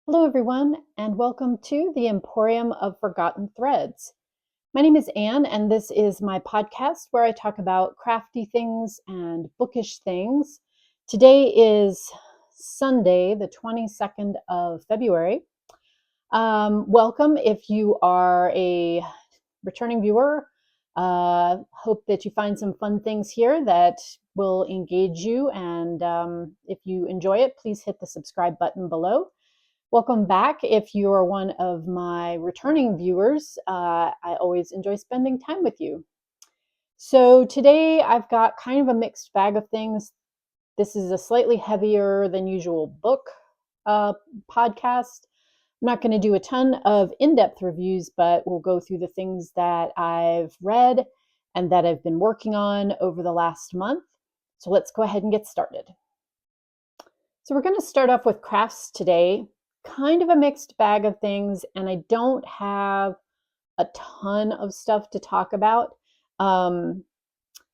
Hello, everyone, and welcome to the Emporium of Forgotten Threads. My name is Anne, and this is my podcast where I talk about crafty things and bookish things. Today is Sunday, the 22nd of February. Welcome if you are a returning viewer. Hope that you find some fun things here that will engage you. And if you enjoy it, please hit the subscribe button below. Welcome back. If you're one of my returning viewers, I always enjoy spending time with you. So today I've got kind of a mixed bag of things. This is a slightly heavier than usual book podcast. I'm not going to do a ton of in-depth reviews, but we'll go through the things that I've read and that I've been working on over the last month. So let's go ahead and get started. So we're going to start off with crafts today. Kind of a mixed bag of things, and I don't have a ton of stuff to talk about.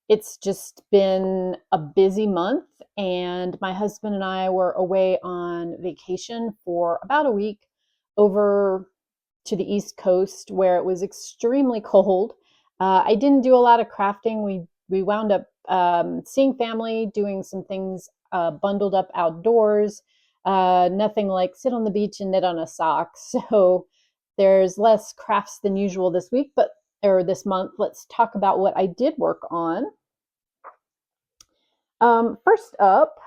It's just been a busy month, and my husband and I were away on vacation for about a week over to the East Coast where it was extremely cold. I didn't do a lot of crafting. We wound up seeing family, doing some things bundled up outdoors. Nothing like sit on the beach and knit on a sock. So there's less crafts than usual this week, or this month. Let's talk about what I did work on. First up,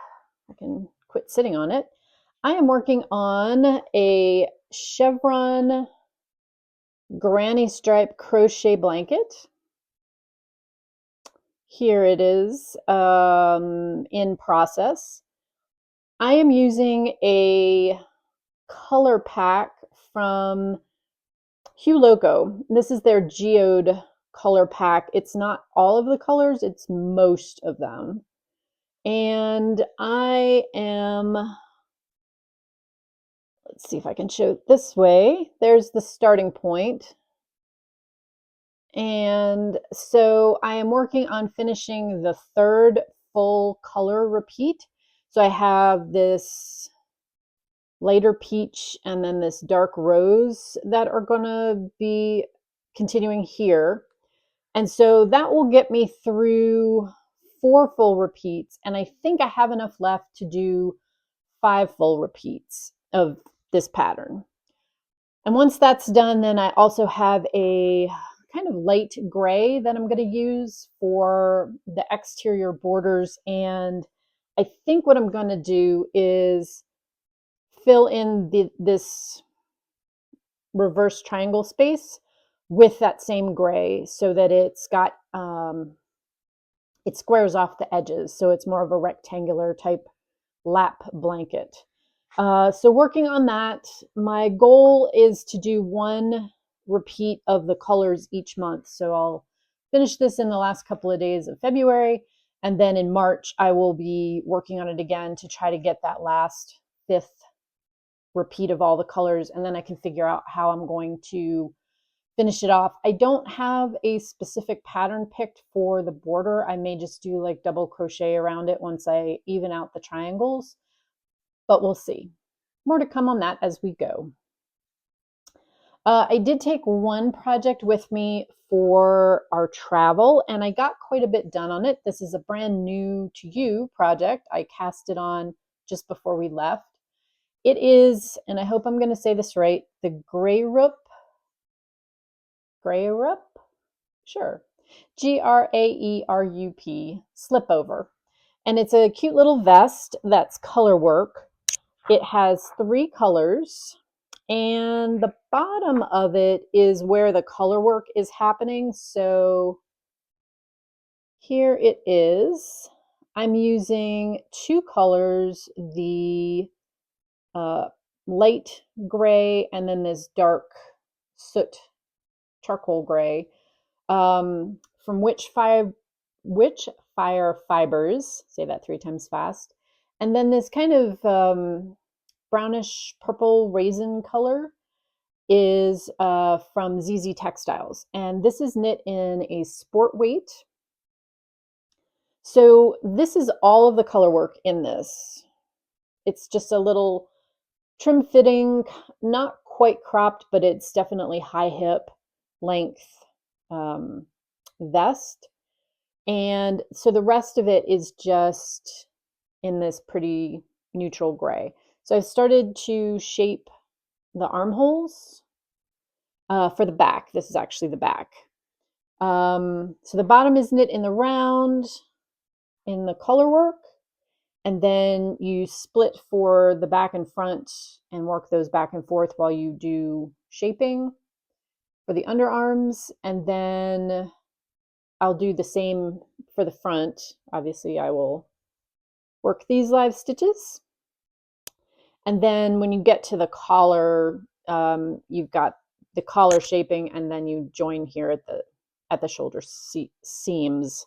I can quit sitting on it. I am working on a chevron granny stripe crochet blanket. Here it is in process. I am using a color pack from Hue Loco. This is their geode color pack. It's not all of the colors, it's most of them. And I am, let's see if I can show it this way. There's the starting point. And so I am working on finishing the third full color repeat. So I have this lighter peach and then this dark rose that are going to be continuing here. And so that will get me through 4 full repeats. And I think I have enough left to do 5 full repeats of this pattern. And once that's done, then I also have a kind of light gray that I'm going to use for the exterior borders. And I think what I'm going to do is fill in this reverse triangle space with that same gray so that it's got, it squares off the edges. So it's more of a rectangular type lap blanket. So working on that, my goal is to do 1 repeat of the colors each month. So I'll finish this in the last couple of days of February. And then in March, I will be working on it again to try to get that last 5th repeat of all the colors. And then I can figure out how I'm going to finish it off. I don't have a specific pattern picked for the border. I may just do like double crochet around it once I even out the triangles, but we'll see. More to come on that as we go. I did take 1 project with me for our travel, and I got quite a bit done on it. This is a brand new to you project. I cast it on just before we left. It is, and I hope I'm going to say this right, the Graerup, sure, Graerup slipover. And it's a cute little vest that's color work. It has 3 colors, and the bottom of it is where the color work is happening. So here it is. I'm using 2 colors, the light gray and then this dark soot charcoal gray, from Witch Fire Fibers, say that 3 times fast, and then this kind of brownish purple raisin color is from ZZ Textiles, and this is knit in a sport weight. So this is all of the color work in this. It's just a little trim fitting, not quite cropped, but it's definitely high hip length um, vest. And so the rest of it is just in this pretty neutral gray. So I've started to shape the armholes for the back. This is actually the back. So the bottom is knit in the round in the color work, and then you split for the back and front and work those back and forth while you do shaping for the underarms, and then I'll do the same for the front. Obviously, I will work these live stitches. And then when you get to the collar, you've got the collar shaping, and then you join here at the shoulder seams.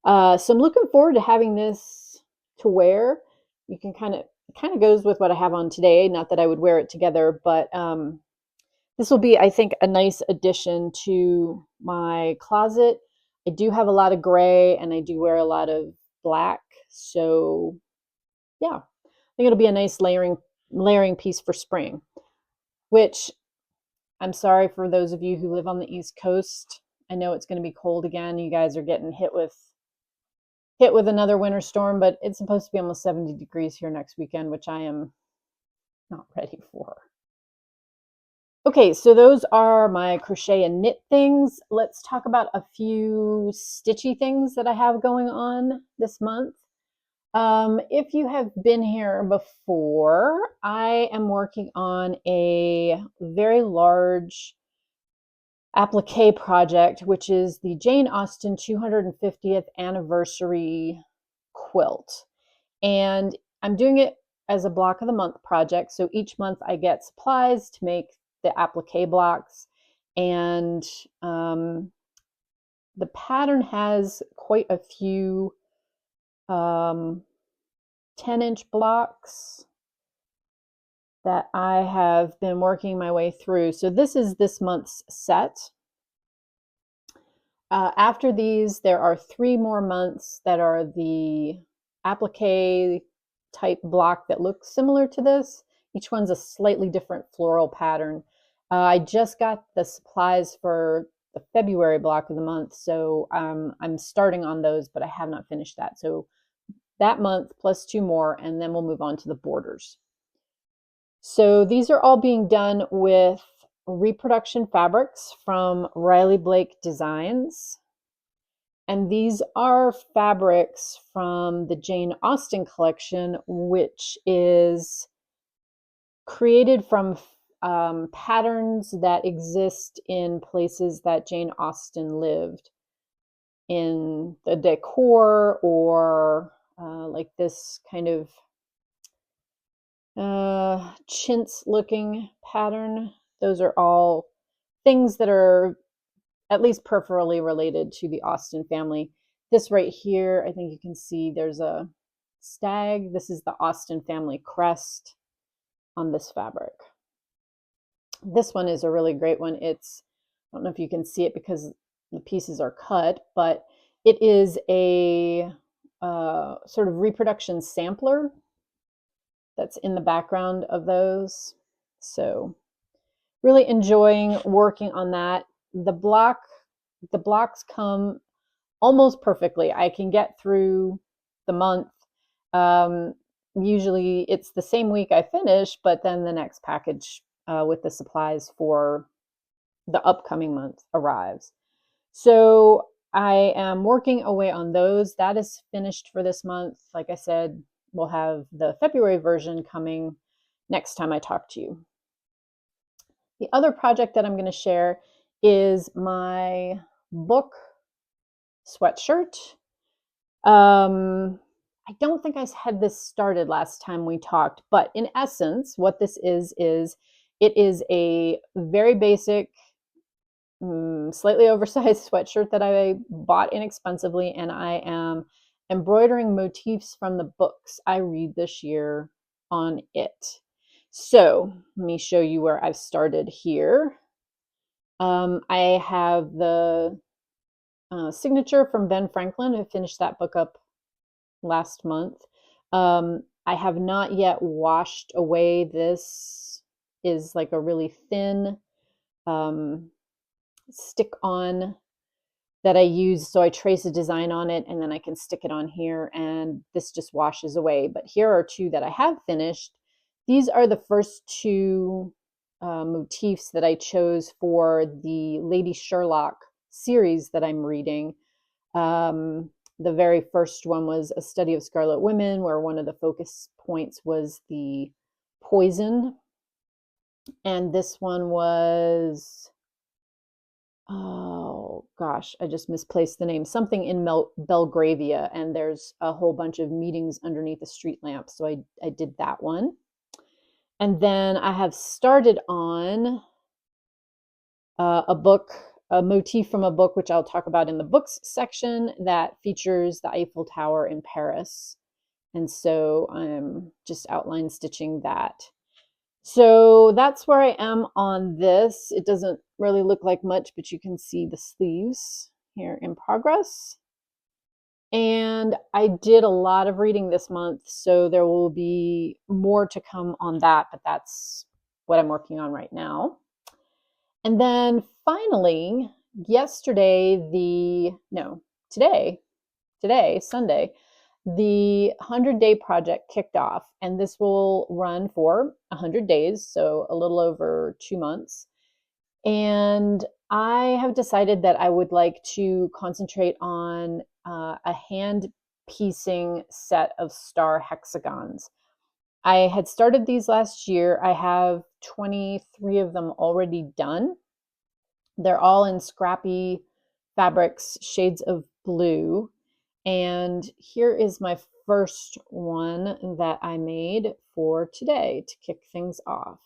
So I'm looking forward to having this to wear. You can kind of goes with what I have on today. Not that I would wear it together, but this will be, I think, a nice addition to my closet. I do have a lot of gray, and I do wear a lot of black. So yeah, I think it'll be a nice layering piece for spring, which I'm sorry for those of you who live on the East Coast. I know it's going to be cold again. You guys are getting hit with another winter storm, but it's supposed to be almost 70 degrees here next weekend, which I am not ready for. Okay, so those are my crochet and knit things. Let's talk about a few stitchy things that I have going on this month. If you have been here before, I am working on a very large applique project, which is the Jane Austen 250th anniversary quilt. And I'm doing it as a block of the month project. So each month I get supplies to make the applique blocks. And the pattern has quite a few 10-inch blocks that I have been working my way through. So this is this month's set. After these, there are 3 more months that are the applique type block that looks similar to this. Each one's a slightly different floral pattern. I just got the supplies for the February block of the month, so I'm starting on those, but I have not finished that. So that month plus 2 more, and then we'll move on to the borders. So these are all being done with reproduction fabrics from Riley Blake Designs. And these are fabrics from the Jane Austen collection, which is created from patterns that exist in places that Jane Austen lived, in the decor, or like this kind of chintz looking pattern. Those are all things that are at least peripherally related to the Austen family. This right here, I think you can see there's a stag. This is the Austen family crest on this fabric. This one is a really great one. It's, I don't know if you can see it because the pieces are cut, but it is a sort of reproduction sampler that's in the background of those. So really enjoying working on that. The blocks come almost perfectly. I can get through the month. Usually it's the same week I finish, but then the next package with the supplies for the upcoming month arrives. So I am working away on those. That is finished for this month. Like I said, we'll have the February version coming next time I talk to you. The other project that I'm going to share is my book sweatshirt. I don't think I had this started last time we talked, but in essence, what this is it is a very basic, slightly oversized sweatshirt that I bought inexpensively, and I am embroidering motifs from the books I read this year on it. So let me show you where I've started here. I have the signature from Ben Franklin. I finished that book up last month. I have not yet washed away. This is like a really thin stick on that I use. So I trace a design on it and then I can stick it on here and this just washes away. But here are two that I have finished. These are the first two motifs that I chose for the Lady Sherlock series that I'm reading. The very first one was A Study of Scarlet Women, where one of the focus points was the poison. And this one was, oh gosh, I just misplaced the name, something in Belgravia, and there's a whole bunch of meetings underneath a street lamp. So I did that one. And then I have started on a book, a motif from a book, which I'll talk about in the books section, that features the Eiffel Tower in Paris. And so I'm just outline stitching that. So that's where I am on this. It doesn't really look like much, but you can see the sleeves here in progress. And I did a lot of reading this month, so there will be more to come on that, but that's what I'm working on right now. And then finally, today, Sunday, the 100-day project kicked off, and this will run for 100 days, so a little over 2 months. And I have decided that I would like to concentrate on a hand piecing set of star hexagons. I had started these last year. I have 23 of them already done. They're all in scrappy fabrics, shades of blue. And here is my first one that I made for today to kick things off.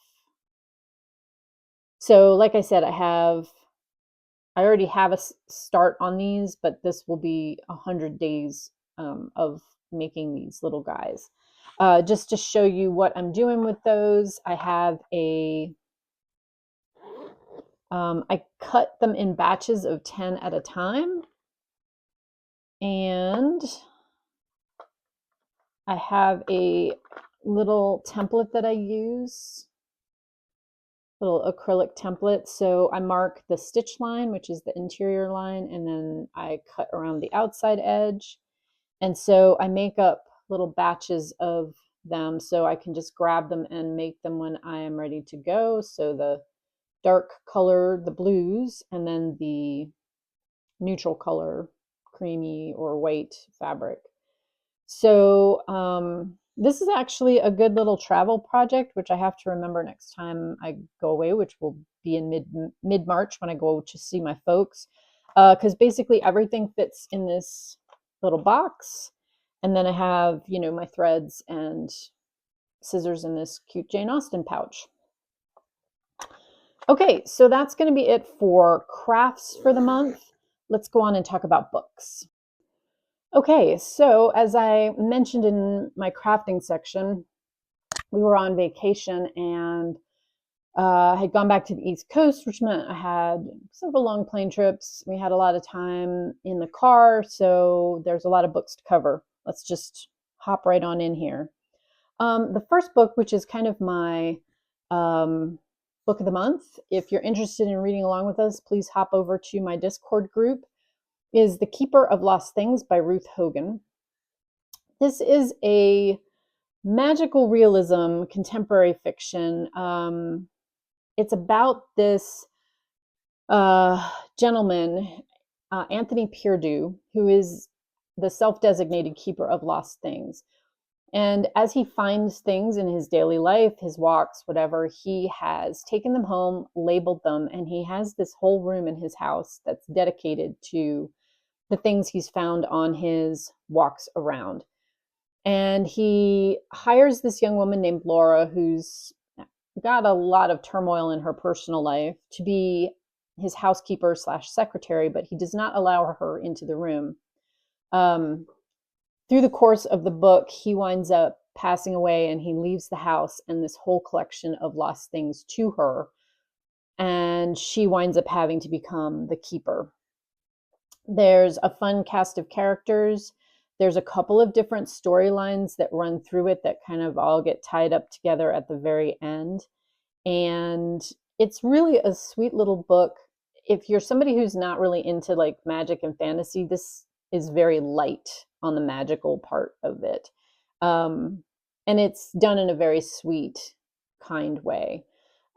So like I said, I already have a start on these, but this will be 100 days of making these little guys. Just to show you what I'm doing with those, I have I cut them in batches of 10 at a time. And I have a little template that I use, little acrylic template. So I mark the stitch line, which is the interior line, and then I cut around the outside edge. And so I make up little batches of them so I can just grab them and make them when I am ready to go. So the dark color, the blues, and then the neutral color, creamy or white fabric. So this is actually a good little travel project, which I have to remember next time I go away, which will be in mid-March when I go to see my folks, because basically everything fits in this little box. And then I have, my threads and scissors in this cute Jane Austen pouch. Okay, so that's going to be it for crafts for the month. Let's go on and talk about books. Okay, so as I mentioned in my crafting section, we were on vacation and I had gone back to the East Coast, which meant I had several long plane trips. We had a lot of time in the car, so there's a lot of books to cover. Let's just hop right on in here. The first book, which is kind of my book of the month, if you're interested in reading along with us, please hop over to my Discord group, is The Keeper of Lost Things by Ruth Hogan. This is a magical realism contemporary fiction. It's about this gentleman, Anthony Perdue, who is the self-designated keeper of lost things. And as he finds things in his daily life, his walks, whatever, he has taken them home, labeled them, and he has this whole room in his house that's dedicated to the things he's found on his walks around. And he hires this young woman named Laura, who's got a lot of turmoil in her personal life, to be his housekeeper / secretary, but he does not allow her into the room. Through the course of the book, he winds up passing away and he leaves the house and this whole collection of lost things to her. And she winds up having to become the keeper. There's a fun cast of characters. There's a couple of different storylines that run through it that kind of all get tied up together at the very end. And it's really a sweet little book. If you're somebody who's not really into like magic and fantasy, this is very light on the magical part of it. Um, and it's done in a very sweet, kind way.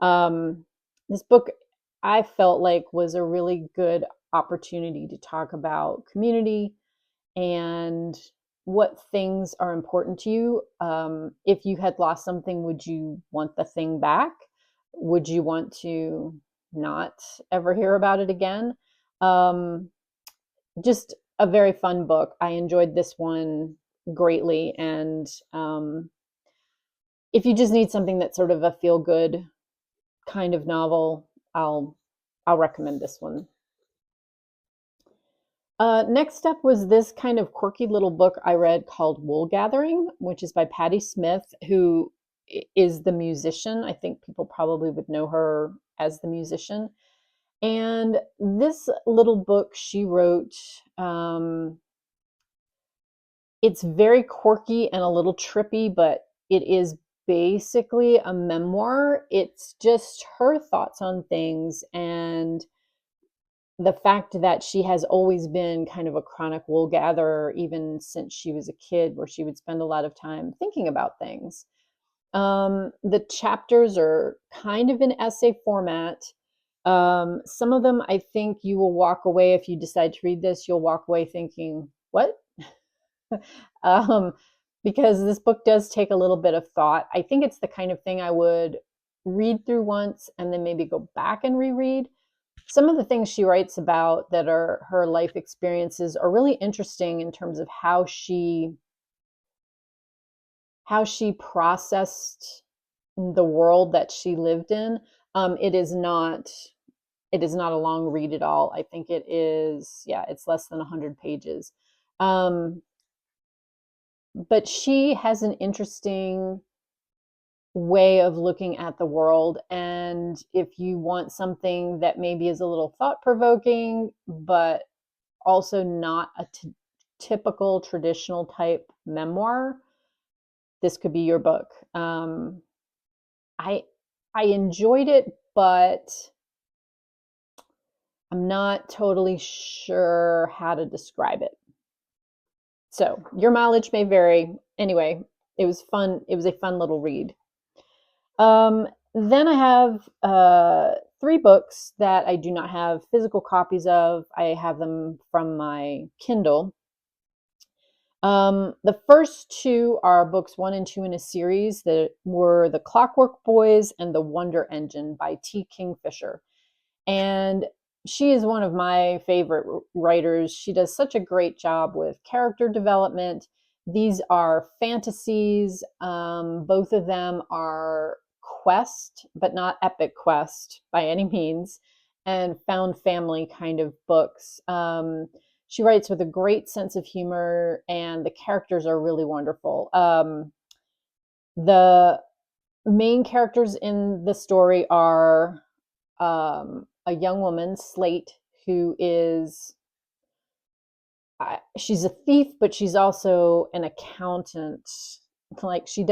This book, I felt like, was a really good opportunity to talk about community and what things are important to you. If you had lost something, would you want the thing back? Would you want to not ever hear about it again? Um, just a very fun book. I enjoyed this one greatly. And if you just need something that's sort of a feel good kind of novel, I'll recommend this one. Next up was this kind of quirky little book I read called Wool Gathering, which is by Patti Smith, who is the musician. I think people probably would know her as the musician. And this little book she wrote, it's very quirky and a little trippy, but it is basically a memoir. It's just her thoughts on things and the fact that she has always been kind of a chronic wool gatherer, even since she was a kid, where she would spend a lot of time thinking about things. The chapters are kind of in essay format. Some of them, I think you will walk away, if you decide to read this, you'll walk away thinking, what? um, because this book does take a little bit of thought. I think it's the kind of thing I would read through once and then maybe go back and reread. Some of the things she writes about that are her life experiences are really interesting in terms of how she processed the world that she lived in. It is not a long read at all. I think it is, yeah, it's less than 100 pages. But she has an interesting way of looking at the world. And if you want something that maybe is a little thought provoking, but also not a typical traditional type memoir, this could be your book. I I enjoyed it, but I'm not totally sure how to describe it. So your mileage may vary. Anyway, it was fun. It was a fun little read. Then I have three books that I do not have physical copies of. I have them from my Kindle. The first two are books 1 and 2 in a series that were The Clockwork Boys and The Wonder Engine by T. Kingfisher. And she is one of my favorite writers. She does such a great job with character development. These are fantasies. Both of them are quest, but not epic quest by any means, and found family kind of books. She writes with a great sense of humor, and the characters are really wonderful. The main characters in the story are a young woman, Slate, who is she's a thief, but she's also an accountant. Like she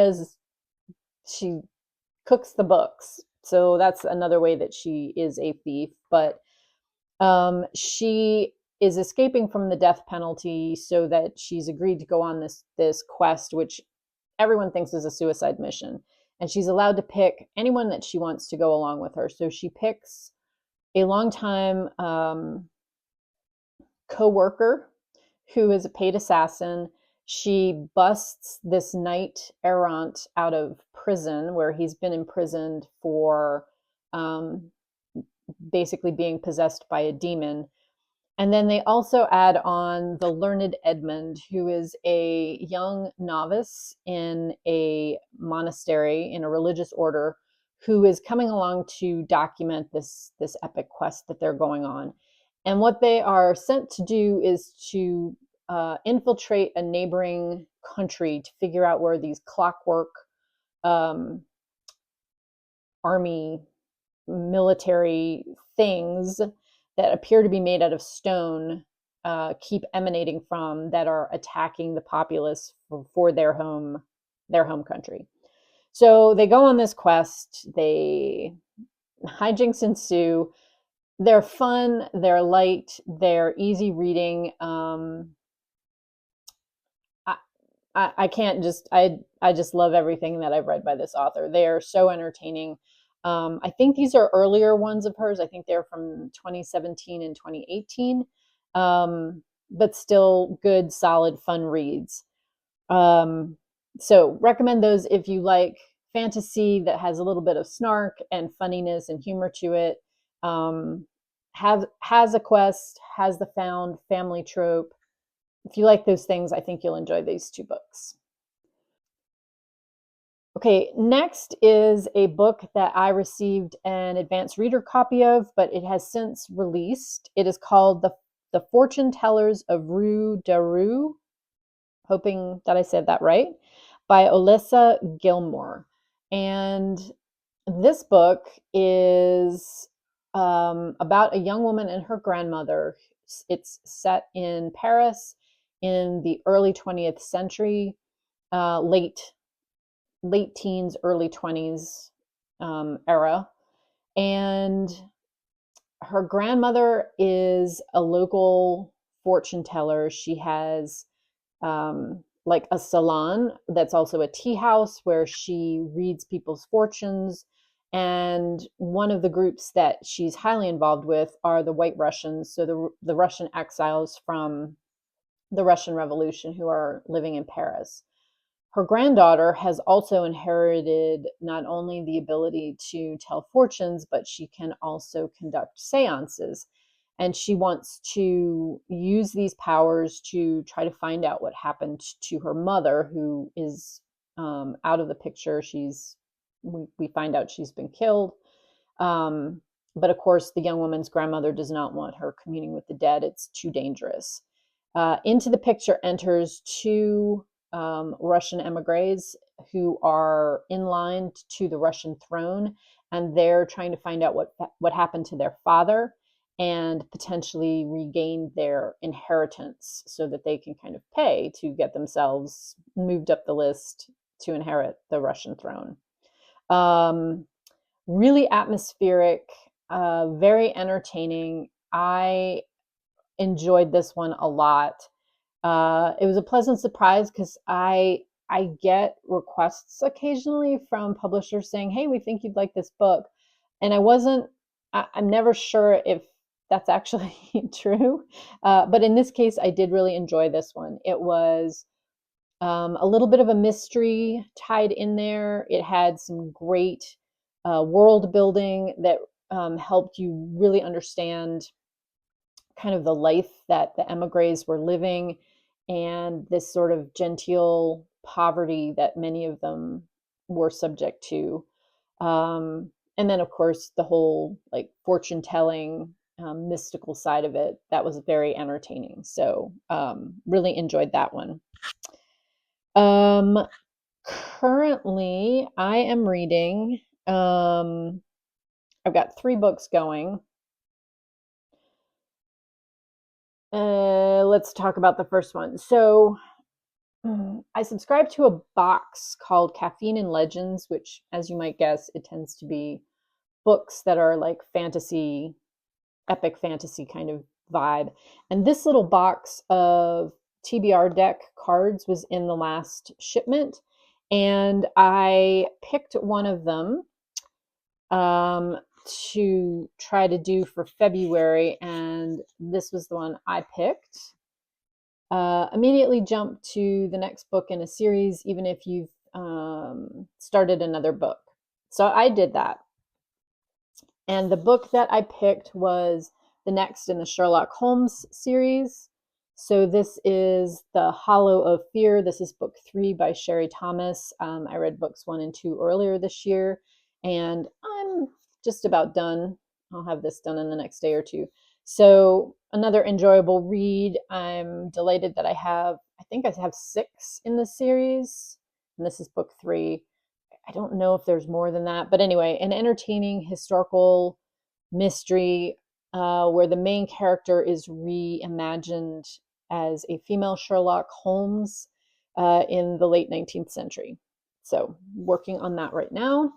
cooks the books, so that's another way that she is a thief. But she is escaping from the death penalty, so that she's agreed to go on this quest, which everyone thinks is a suicide mission. And she's allowed to pick anyone that she wants to go along with her. So she picks a longtime co-worker who is a paid assassin. She busts this knight errant out of prison, where he's been imprisoned for basically being possessed by a demon. And then they also add on the learned Edmund, who is a young novice in a monastery, in a religious order, who is coming along to document this epic quest that they're going on. And what they are sent to do is to infiltrate a neighboring country to figure out where these clockwork army military things that appear to be made out of stone keep emanating from that are attacking the populace for their home country. So they go on this quest. Hijinks ensue. They're fun. They're light. They're easy reading. I can't just I just love everything that I've read by this author. They are so entertaining. I think these are earlier ones of hers. I think they're from 2017 and 2018, but still good, solid, fun reads. So recommend those if you like fantasy that has a little bit of snark and funniness and humor to it. Has a quest, has the found family trope. If you like those things, I think you'll enjoy these two books. Okay, next is a book that I received an advanced reader copy of, but it has since released. It is called The Fortune Tellers of Rue Daru, hoping that I said that right, by Olesya Gilmore. And this book is about a young woman and her grandmother. It's set in Paris in the early 20th century, late teens, early 20s era. And her grandmother is a local fortune teller. She has like a salon that's also a tea house where she reads people's fortunes. And one of the groups that she's highly involved with are the White Russians, so the Russian exiles from the Russian Revolution who are living in Paris. Her granddaughter has also inherited not only the ability to tell fortunes, but she can also conduct seances. And she wants to use these powers to try to find out what happened to her mother, who is out of the picture. We find out she's been killed. But of course, the young woman's grandmother does not want her communing with the dead. It's too dangerous. Into the picture enters two Russian emigres who are in line to the Russian throne, and they're trying to find out what happened to their father and potentially regain their inheritance so that they can kind of pay to get themselves moved up the list to inherit the Russian throne. Really atmospheric, very entertaining. I enjoyed this one a lot. It was a pleasant surprise because I get requests occasionally from publishers saying, "Hey, we think you'd like this book," and I'm never sure if that's actually true. But in this case, I did really enjoy this one. It was a little bit of a mystery tied in there. It had some great world building that helped you really understand kind of the life that the emigres were living and this sort of genteel poverty that many of them were subject to. And then, of course, the whole like fortune telling, mystical side of it, that was very entertaining. So, really enjoyed that one. Currently, I am reading, I've got 3 books going. Let's talk about the first one. So, I subscribe to a box called Caffeine and Legends, which, as you might guess, it tends to be books that are like fantasy, epic fantasy kind of vibe. And this little box of TBR deck cards was in the last shipment, and I picked one of them to try to do for February, and this was the one I picked. Immediately jump to the next book in a series, even if you've started another book. So I did that. And the book that I picked was the next in the Sherlock Holmes series. So this is The Hollow of Fear. This is book 3 by Sherry Thomas. I read books 1 and 2 earlier this year, and I'm just about done. I'll have this done in the next day or two. So another enjoyable read. I'm delighted that I think I have 6 in the series, and this is book 3. I don't know if there's more than that, but anyway, an entertaining historical mystery. where the main character is reimagined as a female Sherlock Holmes in the late 19th century. So working on that right now.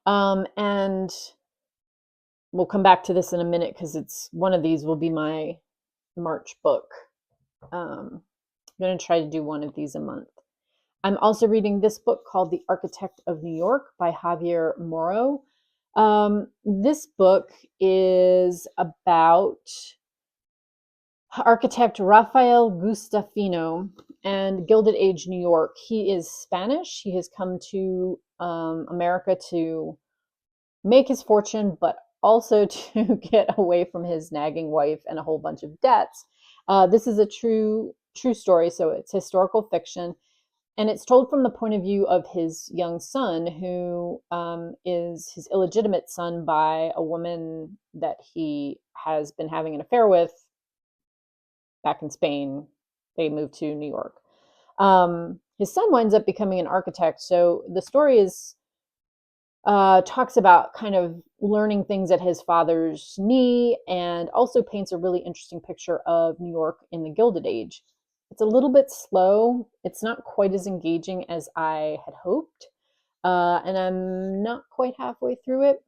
And we'll come back to this in a minute because it's one of these will be my March book. I'm going to try to do one of these a month. I'm also reading this book called The Architect of New York by Javier Moro. This book is about architect Rafael Gustafino and Gilded Age New York. He is Spanish. He has come to America to make his fortune, but also to get away from his nagging wife and a whole bunch of debts. This is a true story, so it's historical fiction. And it's told from the point of view of his young son, who is his illegitimate son by a woman that he has been having an affair with back in Spain. They moved to New York. His son winds up becoming an architect. So the story is talks about kind of learning things at his father's knee, and also paints a really interesting picture of New York in the Gilded Age. It's a little bit slow. It's not quite as engaging as I had hoped. And I'm not quite halfway through it.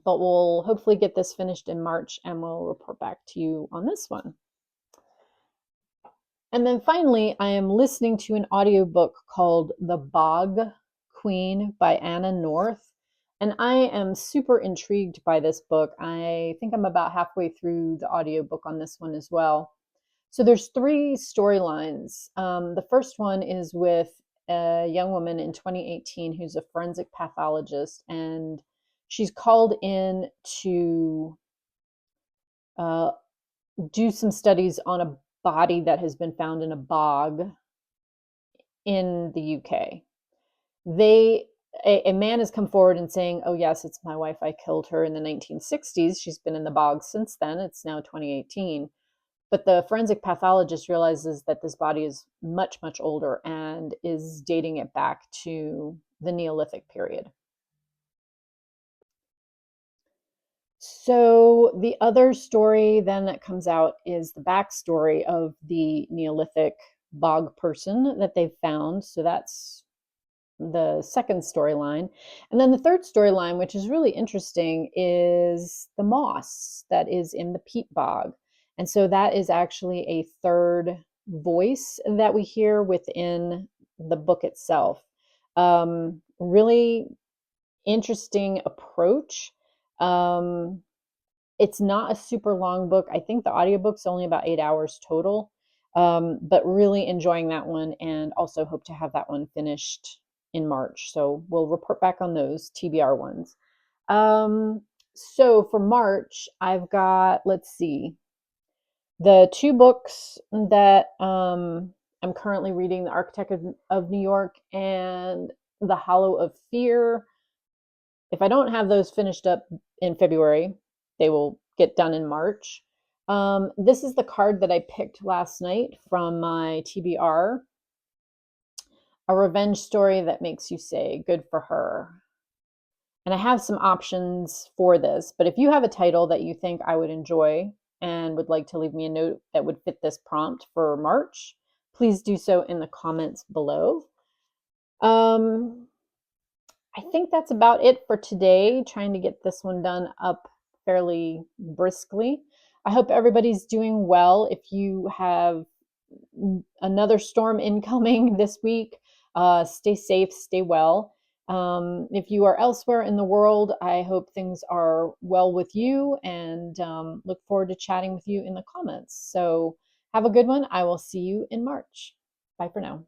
But we'll hopefully get this finished in March, and we'll report back to you on this one. And then finally, I am listening to an audiobook called The Bog Queen by Anna North. And I am super intrigued by this book. I think I'm about halfway through the audiobook on this one as well. So there's 3 storylines. The first one is with a young woman in 2018 who's a forensic pathologist, and she's called in to do some studies on a body that has been found in a bog in the UK. A man has come forward and saying, oh yes, it's my wife, I killed her in the 1960s. She's been in the bog since then. It's now 2018. But the forensic pathologist realizes that this body is much, much older and is dating it back to the Neolithic period. So the other story then that comes out is the backstory of the Neolithic bog person that they've found. So that's the second storyline. And then the third storyline, which is really interesting, is the moss that is in the peat bog. And so that is actually a third voice that we hear within the book itself. Really interesting approach. It's not a super long book. I think the audiobook's only about 8 hours total, but really enjoying that one, and also hope to have that one finished in March. So we'll report back on those TBR ones. So for March, I've got, let's see, the 2 books that I'm currently reading, The Architect of New York and The Hollow of Fear. If I don't have those finished up in February, they will get done in March. This is the card that I picked last night from my TBR. A revenge story that makes you say, good for her. And I have some options for this, but if you have a title that you think I would enjoy and would like to leave me a note that would fit this prompt for March, please do so in the comments below. I think that's about it for today, trying to get this one done up fairly briskly. I hope everybody's doing well. If you have another storm incoming this week, stay safe, stay well. If you are elsewhere in the world, I hope things are well with you, and look forward to chatting with you in the comments. So have a good one. I will see you in March. Bye for now.